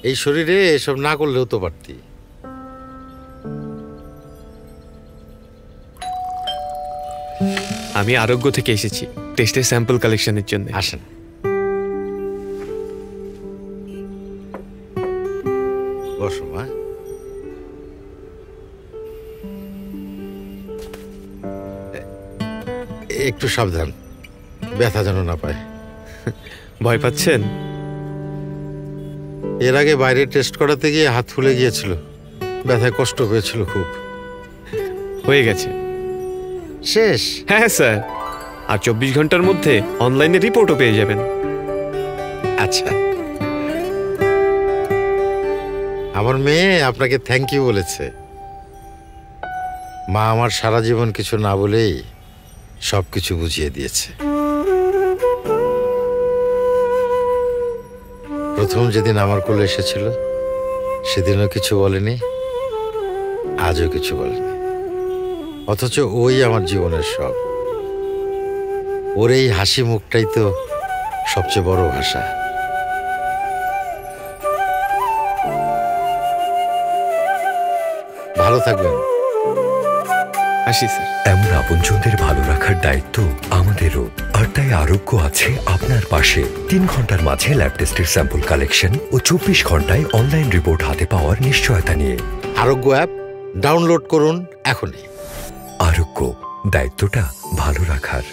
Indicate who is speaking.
Speaker 1: এই শরীরে এসব না করলেও তো পারতি।
Speaker 2: আমি আরোগ্য থেকে এসেছি টেস্টের স্যাম্পল কালেকশনের জন্য।
Speaker 1: আসেন। বসো মা। একটু সাবধান, ব্যথা যেন না পায়।
Speaker 2: ভয় পাচ্ছেন?
Speaker 1: এর আগে বাইরে টেস্ট করাতে গিয়ে হাত ফুলে গিয়েছিল, ব্যথায় কষ্ট পেয়েছিল খুব।
Speaker 2: হয়ে গেছে।
Speaker 1: শেষ?
Speaker 2: হ্যাঁ স্যার, আর 24 ঘন্টার মধ্যে অনলাইনে রিপোর্টও পেয়ে যাবেন।
Speaker 1: আচ্ছা, আমার মেয়ে আপনাকে থ্যাংক ইউ বলেছে। মা আমার সারা জীবন কিছু না বলেই সবকিছু বুঝিয়ে দিয়েছে। প্রথম যেদিন আমার কোলে এসেছিল সেদিনও কিছু বলেনি, আজও কিছু বলেনি, অথচ ওই আমার জীবনের সব। ওর এই হাসি মুখটাই তো সবচেয়ে বড় ভাষা। ভালো থাকবেন।
Speaker 2: আসি স্যার।
Speaker 3: এমন আপনজনদের ভালো রাখার দায়িত্ব আমাদেরও, আর তাই আরোগ্য আছে আপনার পাশে। 3 ঘন্টার মাঝে ল্যাব টেস্টের স্যাম্পল কালেকশন ও 24 ঘন্টায় অনলাইন রিপোর্ট হাতে পাওয়ার নিশ্চয়তা নিয়ে
Speaker 1: আরোগ্য অ্যাপ ডাউনলোড করুন এখনই।
Speaker 3: আরোগ্য, দায়িত্বটা ভালো রাখার।